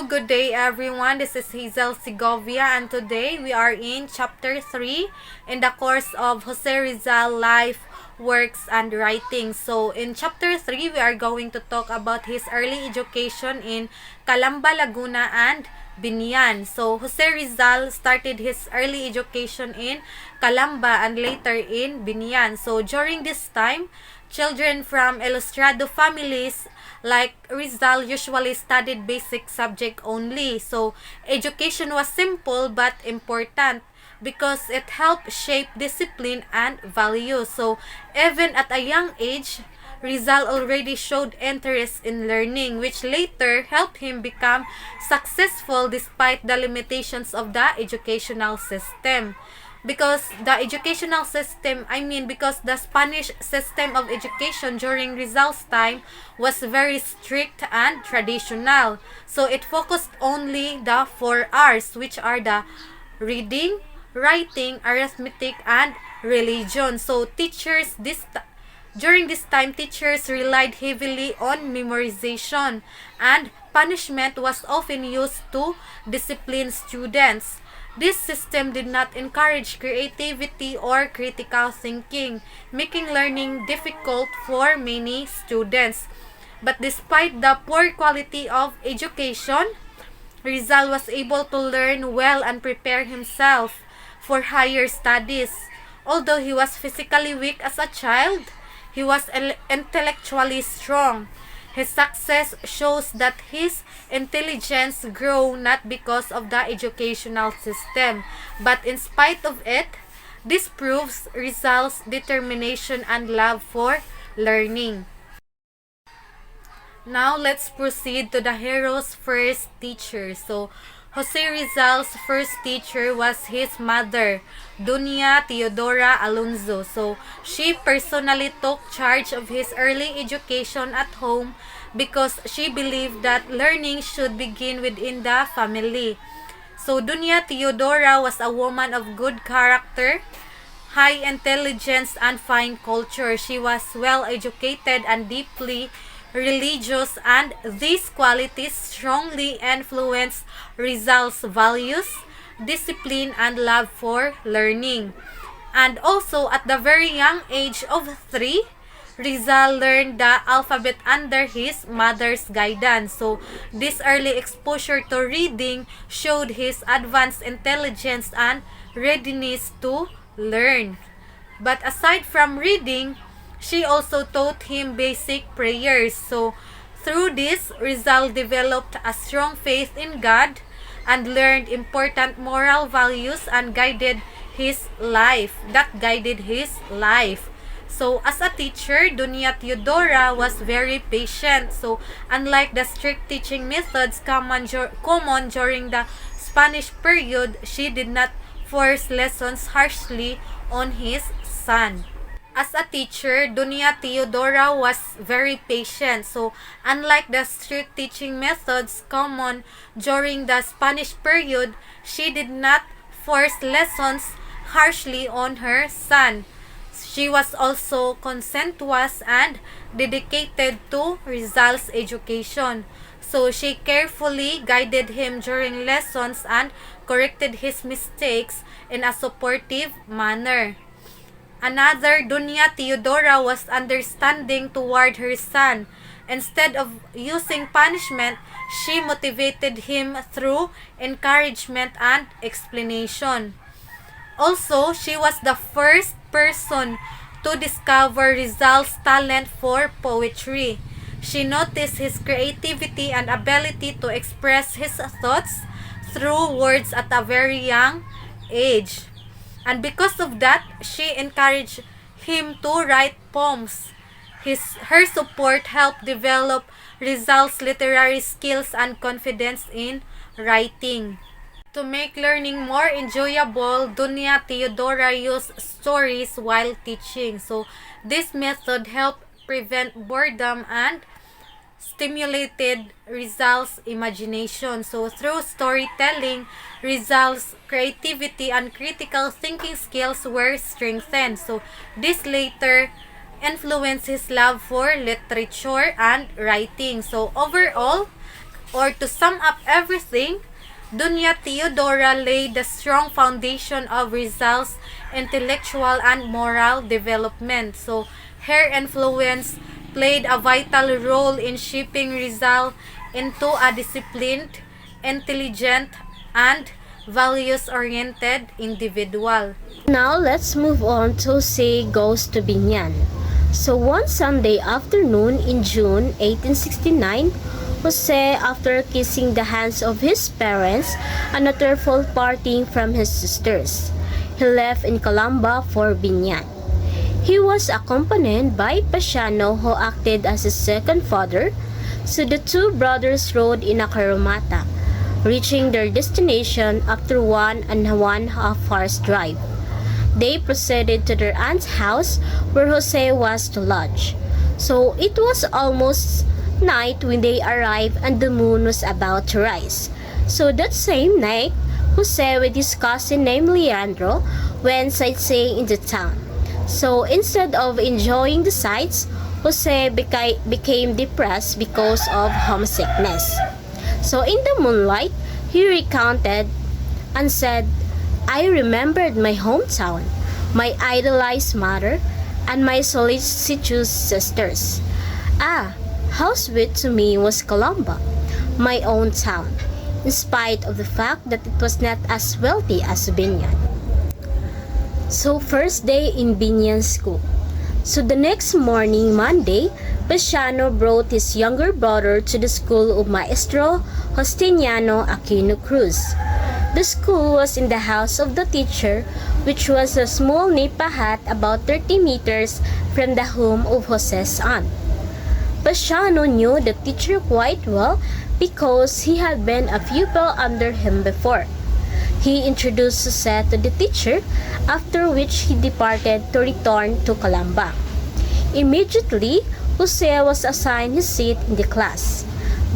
good day everyone. This is Rizal and today we are in chapter 3 in the course of Jose Rizal Life, Works, and Writing. So in chapter 3, we are going to talk about his early education in Calamba, Laguna, and Biñan. So Jose Rizal started his early education in Calamba and later in Biñan. So during this time, children from ilustrado families like Rizal usually studied basic subject only. So education was simple but important because it helped shape discipline and values. So even at a young age, Rizal already showed interest in learning, which later helped him become successful despite the limitations of the educational system. Because the Spanish system of education during Rizal's time was very strict and traditional. So it focused only the 4 R's, which are the reading, writing, arithmetic, and religion. So during this time, teachers relied heavily on memorization, and punishment was often used to discipline students. This system did not encourage creativity or critical thinking, making learning difficult for many students. But despite the poor quality of education, Rizal was able to learn well and prepare himself for higher studies. Although he was physically weak as a child, he was intellectually strong. His success shows that his intelligence grew not because of the educational system, but in spite of it. This proves Rizal's determination and love for learning. Now, let's proceed to the hero's first teacher. So, Jose Rizal's first teacher was his mother, Doña Teodora Alonzo. So, she personally took charge of his early education at home because she believed that learning should begin within the family. So, Doña Teodora was a woman of good character, high intelligence, and fine culture. She was well educated and deeply religious, and these qualities strongly influenced Rizal's values, discipline, and love for learning. And also, at the very young age of 3, Rizal learned the alphabet under his mother's guidance. So, this early exposure to reading showed his advanced intelligence and readiness to learn. But aside from reading, she also taught him basic prayers. So, through this, Rizal developed a strong faith in God and learned important moral values and guided his life. So, as a teacher, Doña Teodora was very patient. So, unlike the strict teaching methods common during the Spanish period, she did not force lessons harshly on his son. As a teacher, Doña Teodora was very patient. So, unlike the strict teaching methods common during the Spanish period, she did not force lessons harshly on her son. She was also conscientious and dedicated to Rizal's education. So, she carefully guided him during lessons and corrected his mistakes in a supportive manner. Another, Doña Teodora was understanding toward her son. Instead of using punishment, she motivated him through encouragement and explanation. Also, she was the first person to discover Rizal's talent for poetry. She noticed his creativity and ability to express his thoughts through words at a very young age. And because of that, she encouraged him to write poems. Her support helped develop Rizal's literary skills and confidence in writing. To make learning more enjoyable, Doña Teodora used stories while teaching. So, this method helped prevent boredom and stimulated Rizal's imagination. So, through storytelling, Rizal's creativity and critical thinking skills were strengthened. So, this later influenced his love for literature and writing. So, overall, Or to sum up everything, Doña Teodora laid the strong foundation of Rizal's intellectual and moral development. So her influence played a vital role in shaping Rizal into a disciplined, intelligent, and values-oriented individual. Now let's move on to Say Goes to Biñan. So one Sunday afternoon in June 1869, Jose, after kissing the hands of his parents and a tearful parting from his sisters, he left in Calamba for Biñan. He was accompanied by Pasiano who acted as his second father, so the two brothers rode in a caromata, reaching their destination after 1.5 hours drive. They proceeded to their aunt's house where Jose was to lodge. So it was almost night when they arrived and the moon was about to rise. So that same night, Jose with his cousin named Leandro went sightseeing in the town. So instead of enjoying the sights, Jose became depressed because of homesickness. So in the moonlight, he recounted and said, I remembered my hometown, my idolized mother, and my solicitous sisters. Ah, how sweet to me was Calamba, my own town, in spite of the fact that it was not as wealthy as Biñan. So first day in Biñan school. So the next morning, Monday, Pasiano brought his younger brother to the school of Maestro Justiniano Aquino Cruz. The school was in the house of the teacher, which was a small nipa hut about 30 meters from the home of Jose's aunt. Pasiano knew the teacher quite well because he had been a pupil under him before. He introduced Jose to the teacher, after which he departed to return to Calamba. Immediately, Jose was assigned his seat in the class.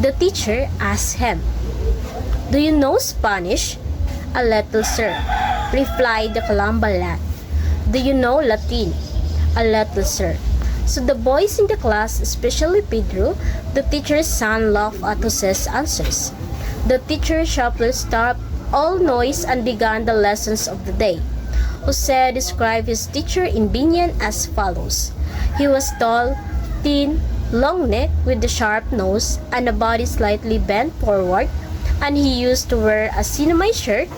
The teacher asked him, Do you know Spanish? A little, sir, replied the Calamba lad. Do you know Latin? A little, sir. So the boys in the class, especially Pedro, the teacher's son, laughed at Jose's answers. The teacher sharply stopped all noise and began the lessons of the day. Jose described his teacher in Biñan as follows. He was tall, thin, long-necked with a sharp nose and a body slightly bent forward, and he used to wear a cinnamon shirt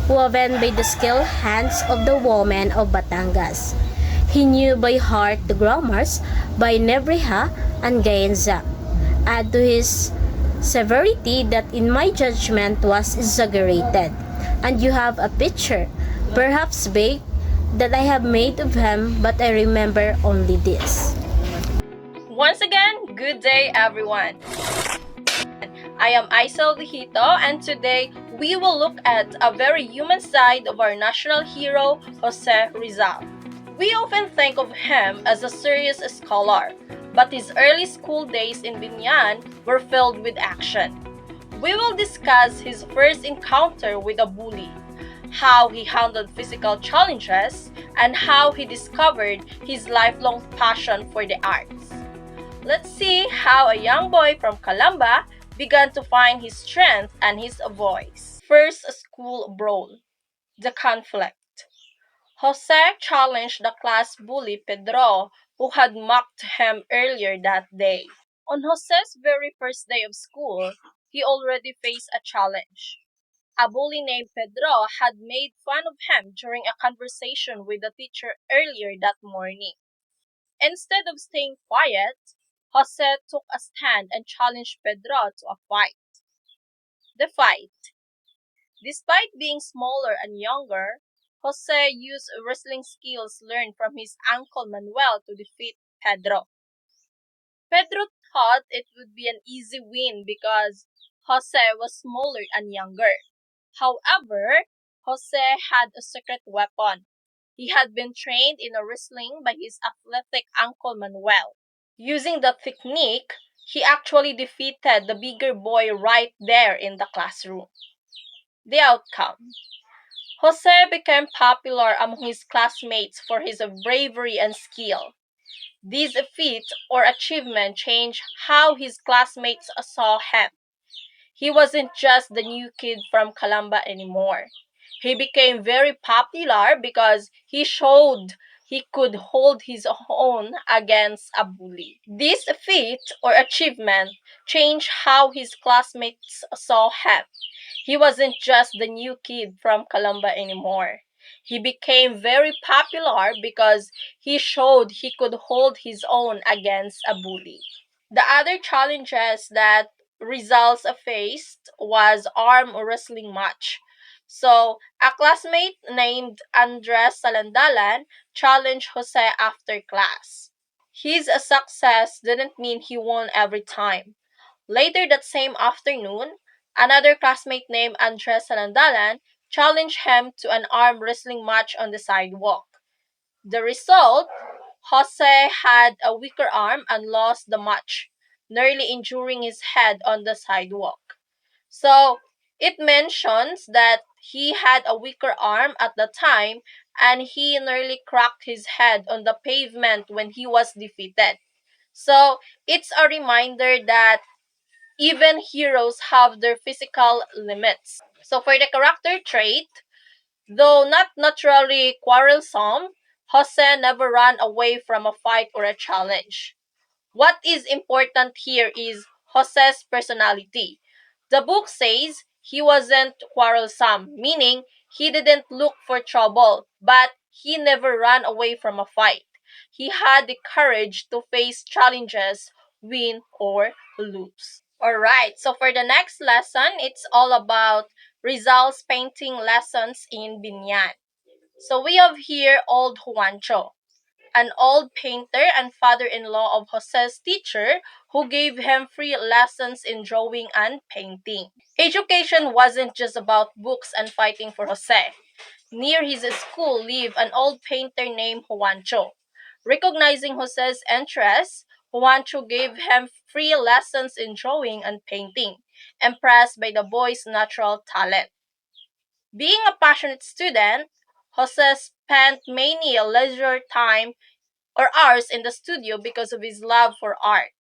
woven by the skilled hands of the women of Batangas. He knew by heart the grammars by Nebreha and Gaenza. Add to his severity that in my judgment was exaggerated, and you have a picture, perhaps vague, that I have made of him, but I remember only this. Once again, good day everyone. I am Isel Vijito, and today we will look at a very human side of our national hero, Jose Rizal. We often think of him as a serious scholar, but his early school days in Biñan were filled with action. We will discuss his first encounter with a bully, how he handled physical challenges, and how he discovered his lifelong passion for the arts. Let's see how a young boy from Calamba began to find his strength and his voice. First, a school brawl. The conflict. Jose challenged the class bully Pedro, who had mocked him earlier that day. On Jose's very first day of school, he already faced a challenge. A bully named Pedro had made fun of him during a conversation with the teacher earlier that morning. Instead of staying quiet, Jose took a stand and challenged Pedro to a fight. The fight. Despite being smaller and younger, Jose used wrestling skills learned from his uncle Manuel to defeat Pedro. Pedro thought it would be an easy win because Jose was smaller and younger. However, Jose had a secret weapon. He had been trained in wrestling by his athletic uncle Manuel. Using that technique, he actually defeated the bigger boy right there in the classroom. The outcome. Jose became popular among his classmates for his bravery and skill. This feat or achievement changed how his classmates saw him. he wasn't just the new kid from Calamba anymore. He became very popular because he showed he could hold his own against a bully. This feat or achievement changed how his classmates saw him. He wasn't just the new kid from Calamba anymore. He became very popular because he showed he could hold his own against a bully. The other challenges that Rizal's faced was arm wrestling match. So, a classmate named Andres Salandalan challenged Jose after class. His success didn't mean he won every time. Later that same afternoon, another classmate named Andres Salandalan challenged him to an arm wrestling match on the sidewalk. The result, Jose had a weaker arm and lost the match, nearly injuring his head on the sidewalk. So, it mentions that he had a weaker arm at the time and he nearly cracked his head on the pavement when he was defeated. So, it's a reminder that even heroes have their physical limits. So, for the character trait, though not naturally quarrelsome, Jose never ran away from a fight or a challenge. What is important here is Jose's personality. The book says he wasn't quarrelsome, meaning he didn't look for trouble, but he never ran away from a fight. He had the courage to face challenges, win or lose. Alright, so for the next lesson, it's all about Rizal's painting lessons in Biñan. So we have here old Juancho, an old painter and father-in-law of Jose's teacher who gave him free lessons in drawing and painting. Education wasn't just about books and fighting for Jose. Near his school lived an old painter named Juancho. Recognizing Jose's interest, Juancho gave him free lessons in drawing and painting, impressed by the boy's natural talent. Being a passionate student, Jose spent many leisure time or hours in the studio because of his love for art.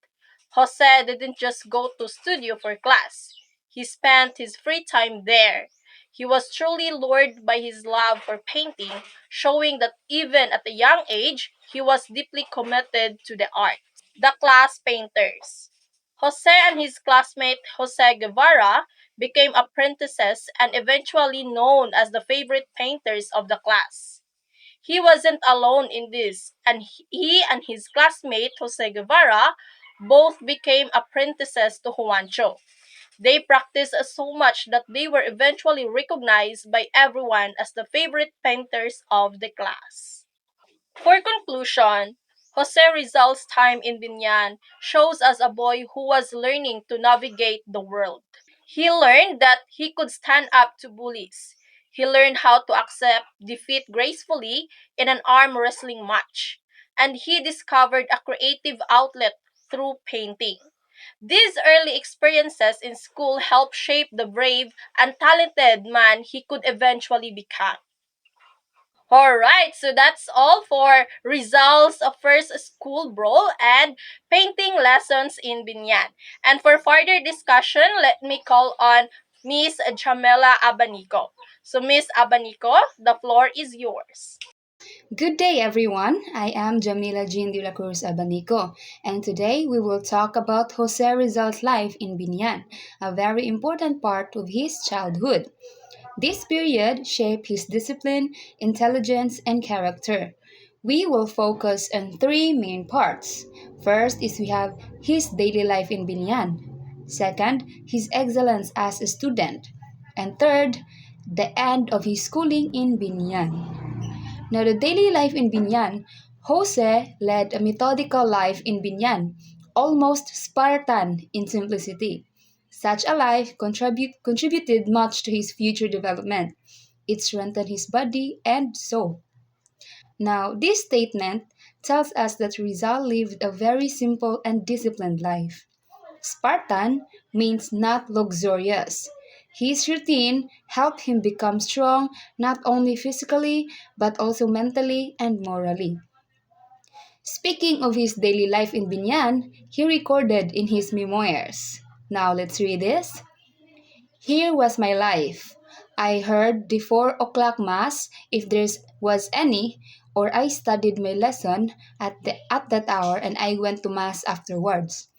Jose didn't just go to studio for class. He spent his free time there. He was truly lured by his love for painting, showing that even at a young age, he was deeply committed to the art. The class painters. Jose and his classmate Jose Guevara became apprentices and eventually known as the favorite painters of the class. He wasn't alone in this, and he and his classmate Jose Guevara both became apprentices to Juancho. They practiced so much that they were eventually recognized by everyone as the favorite painters of the class. For conclusion, Jose Rizal's time in Biñan shows us a boy who was learning to navigate the world. He learned that he could stand up to bullies. He learned how to accept defeat gracefully in an arm wrestling match. And he discovered a creative outlet through painting. These early experiences in school helped shape the brave and talented man he could eventually become. Alright, so that's all for Rizal's first school brawl and painting lessons in Binyan. And for further discussion, let me call on Miss Jamela Abanico. So Miss Abanico, the floor is yours. Good day, everyone. I am Jamila Jean de la Cruz Abanico, and today we will talk about Jose Rizal's life in Binyan, a very important part of his childhood. This period shaped his discipline, intelligence, and character. We will focus on three main parts. First is we have his daily life in Binyan. Second, his excellence as a student. And third, the end of his schooling in Binyan. Now, the daily life in Biñan, Jose led a methodical life in Biñan, almost Spartan in simplicity. Such a life contributed much to his future development. It strengthened his body and soul. Now, this statement tells us that Rizal lived a very simple and disciplined life. Spartan means not luxurious. His routine helped him become strong not only physically but also mentally and morally. Speaking of his daily life in Binyan, he recorded in his memoirs. Now let's read this. Here was my life. I heard the 4 o'clock mass, if there was any, or I studied my lesson at that hour and I went to mass afterwards.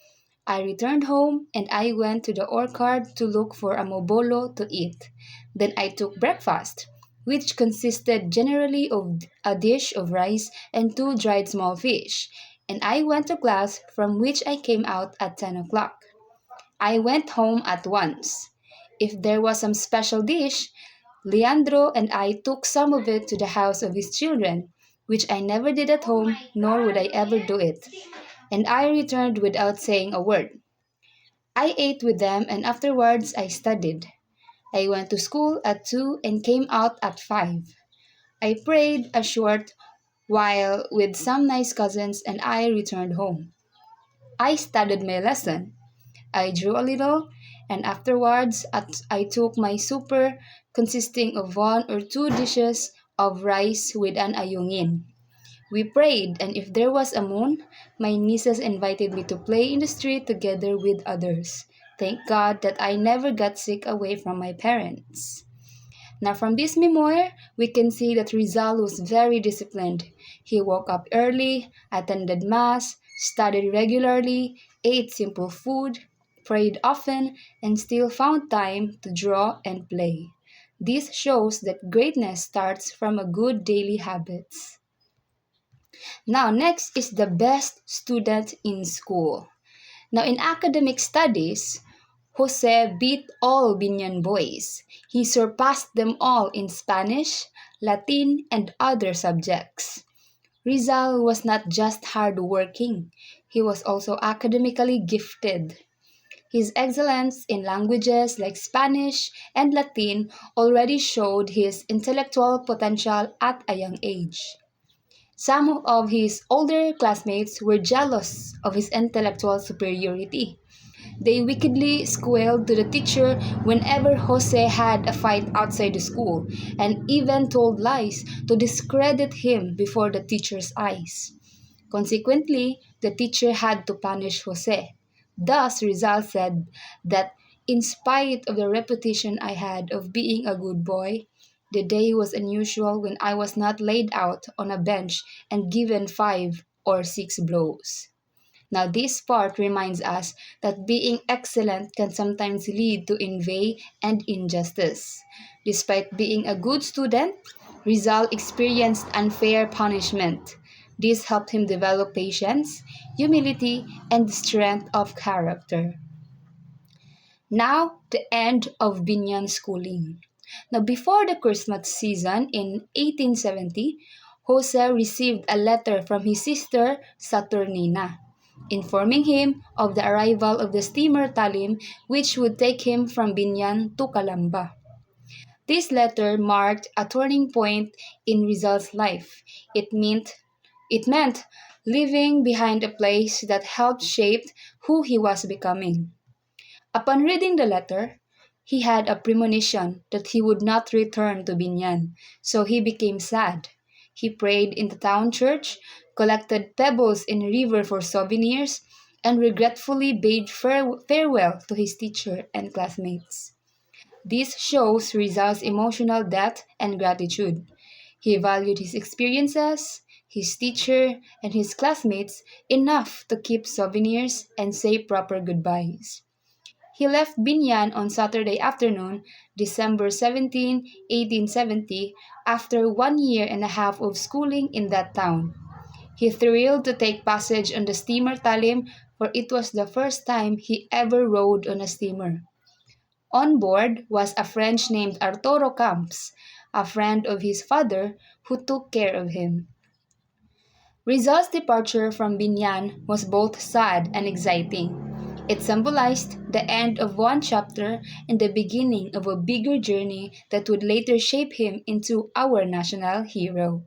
I returned home and I went to the orchard to look for a mobolo to eat. Then I took breakfast, which consisted generally of a dish of rice and 2 dried small fish. And I went to class from which I came out at 10 o'clock. I went home at once. If there was some special dish, Leandro and I took some of it to the house of his children, which I never did at home, nor would I ever do it. And I returned without saying a word. I ate with them and afterwards I studied. I went to school at 2 and came out at 5. I prayed a short while with some nice cousins and I returned home. I studied my lesson. I drew a little, and afterwards I took my supper consisting of 1 or 2 dishes of rice with an ayungin. We prayed, and if there was a moon, my nieces invited me to play in the street together with others. Thank God that I never got sick away from my parents. Now, from this memoir, we can see that Rizal was very disciplined. He woke up early, attended Mass, studied regularly, ate simple food, prayed often, and still found time to draw and play. This shows that greatness starts from a good daily habits. Now, next is the best student in school. Now, in academic studies, Jose beat all Biñan boys. He surpassed them all in Spanish, Latin, and other subjects. Rizal was not just hardworking, he was also academically gifted. His excellence in languages like Spanish and Latin already showed his intellectual potential at a young age. Some of his older classmates were jealous of his intellectual superiority. They wickedly squealed to the teacher whenever Jose had a fight outside the school, and even told lies to discredit him before the teacher's eyes. Consequently, the teacher had to punish Jose. Thus, Rizal said that in spite of the reputation I had of being a good boy, the day was unusual when I was not laid out on a bench and given 5 or 6 blows. Now, this part reminds us that being excellent can sometimes lead to envy and injustice. Despite being a good student, Rizal experienced unfair punishment. This helped him develop patience, humility, and strength of character. Now, the end of Biñan schooling. Now, before the Christmas season in 1870, Jose received a letter from his sister Saturnina, informing him of the arrival of the steamer Talim, which would take him from Biñan to Calamba. This letter marked a turning point in Rizal's life. It meant leaving behind a place that helped shape who he was becoming. Upon reading the letter, he had a premonition that he would not return to Biñan, so he became sad. He prayed in the town church, collected pebbles in a river for souvenirs, and regretfully bade farewell to his teacher and classmates. This shows Rizal's emotional depth and gratitude. He valued his experiences, his teacher, and his classmates enough to keep souvenirs and say proper goodbyes. He left Biñan on Saturday afternoon, December 17, 1870, after 1 year and a half of schooling in that town. He thrilled to take passage on the steamer Talim, for it was the first time he ever rode on a steamer. On board was a French named Arturo Camps, a friend of his father who took care of him. Rizal's departure from Biñan was both sad and exciting. It symbolized the end of one chapter and the beginning of a bigger journey that would later shape him into our national hero.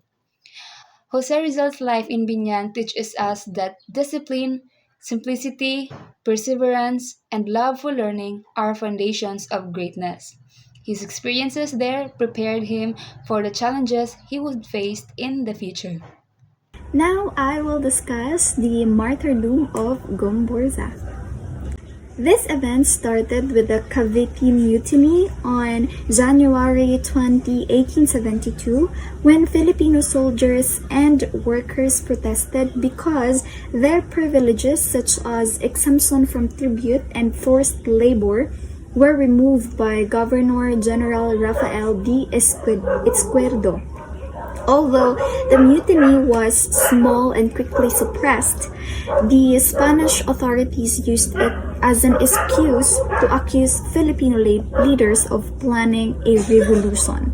Jose Rizal's life in Biñan teaches us that discipline, simplicity, perseverance, and love for learning are foundations of greatness. His experiences there prepared him for the challenges he would face in the future. Now I will discuss the martyrdom of Gom-Bur-Za. This event started with the Cavite Mutiny on January 20, 1872, when Filipino soldiers and workers protested because their privileges such as exemption from tribute and forced labor were removed by Governor General Rafael D. Izquierdo. Although the mutiny was small and quickly suppressed, the Spanish authorities used it as an excuse to accuse Filipino leaders of planning a revolution.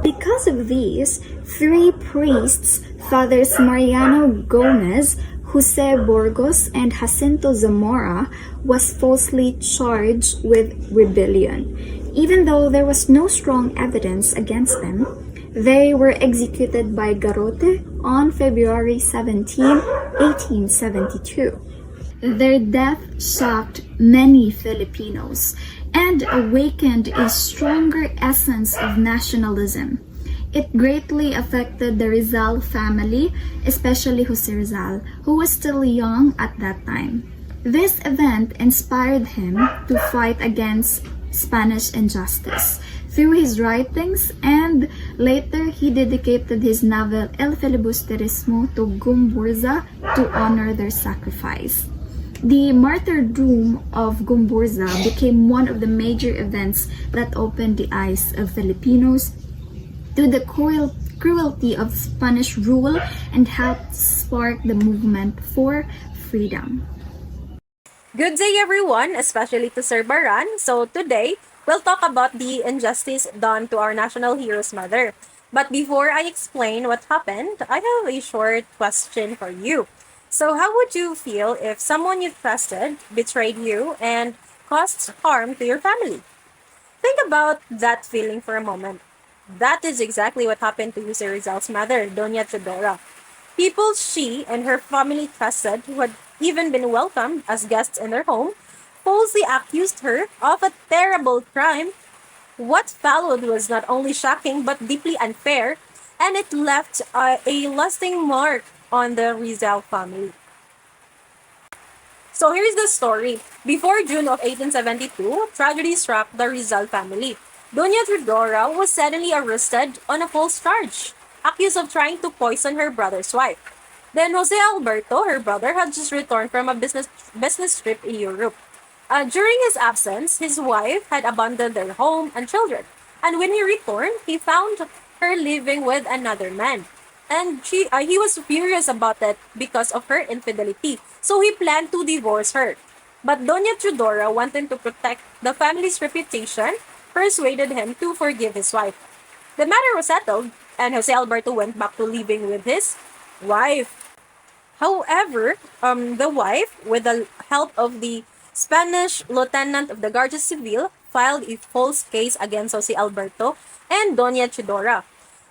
Because of these, three priests, Fathers Mariano Gomez, Jose Burgos, and Jacinto Zamora, was falsely charged with rebellion. Even though there was no strong evidence against them, they were executed by Garrote on February 17, 1872. Their death shocked many Filipinos and awakened a stronger essence of nationalism. It greatly affected the Rizal family, especially Jose Rizal, who was still young at that time. This event inspired him to fight against Spanish injustice through his writings, and later he dedicated his novel El Filibusterismo to Gom-Bur-Za to honor their sacrifice. The martyrdom of Gom-Bur-Za became one of the major events that opened the eyes of Filipinos to the cruelty of Spanish rule and helped spark the movement for freedom. Good day everyone, especially to Sir Baran. So today, we'll talk about the injustice done to our national hero's mother. But before I explain what happened, I have a short question for you. So how would you feel if someone you trusted betrayed you and caused harm to your family? Think about that feeling for a moment. That is exactly what happened to Jose Rizal's mother, Doña Teodora. People she and her family trusted, who had even been welcomed as guests in their home, falsely accused her of a terrible crime. What followed was not only shocking but deeply unfair, and it left a lasting mark on the Rizal family. So here's the story. Before June of 1872, tragedy struck the Rizal family. Doña Teodora was suddenly arrested on a false charge, accused of trying to poison her brother's wife. Then Jose Alberto, her brother, had just returned from a business trip in Europe. During his absence, his wife had abandoned their home and children. And when he returned, he found her living with another man. And he was furious about that because of her infidelity. So he planned to divorce her. But Doña Teodora, wanting to protect the family's reputation, persuaded him to forgive his wife. The matter was settled, and Jose Alberto went back to living with his wife. However, the wife, with the help of the Spanish lieutenant of the Guardia Civil, filed a false case against Jose Alberto and Doña Teodora.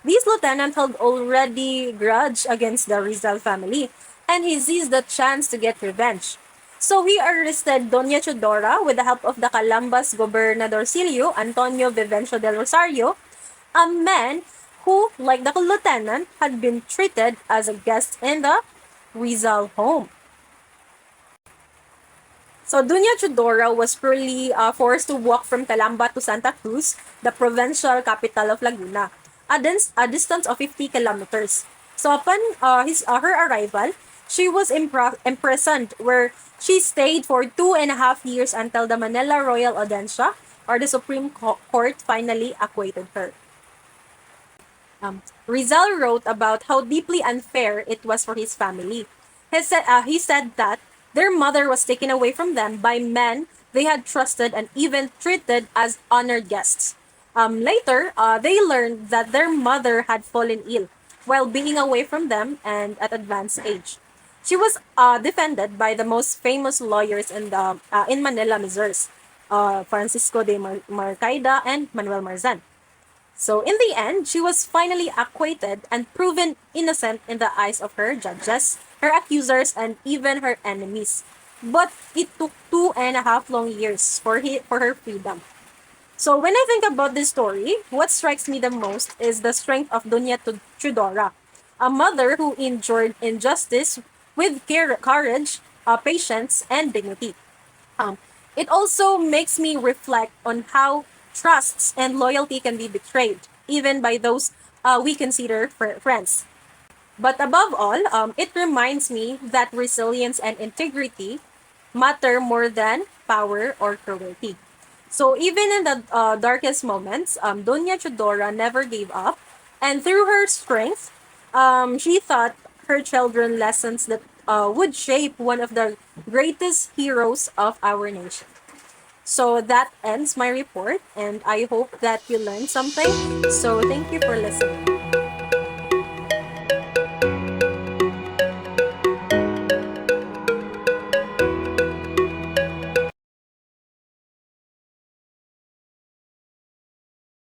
This lieutenant held already grudge against the Rizal family, and he seized the chance to get revenge. So he arrested Doña Teodora with the help of the Calambas Gobernadorcillo Antonio Vivencio del Rosario, a man who, like the lieutenant, had been treated as a guest in the Rizal home. So Doña Teodora was cruelly forced to walk from Calamba to Santa Cruz, the provincial capital of Laguna, a distance of 50 kilometers. So upon her arrival, she was imprisoned, where she stayed for 2.5 years until the Manila Royal Audiencia, or the Supreme Court, finally acquitted her. Rizal wrote about how deeply unfair it was for his family. He said that their mother was taken away from them by men they had trusted and even treated as honored guests. Later, they learned that their mother had fallen ill while being away from them and at advanced age. She was defended by the most famous lawyers in Manila, Missouri, Francisco de Marcaida and Manuel Marzan. So in the end, she was finally acquitted and proven innocent in the eyes of her judges, her accusers, and even her enemies. But it took 2.5 long years for her freedom. So when I think about this story, what strikes me the most is the strength of Doña Teodora, a mother who endured injustice with courage, patience, and dignity. It also makes me reflect on how trusts and loyalty can be betrayed, even by those we consider friends. But above all, it reminds me that resilience and integrity matter more than power or cruelty. So even in the darkest moments, Doña Teodora never gave up, and through her strength, she taught her children lessons that would shape one of the greatest heroes of our nation. So that ends my report, and I hope that you learned something. So thank you for listening.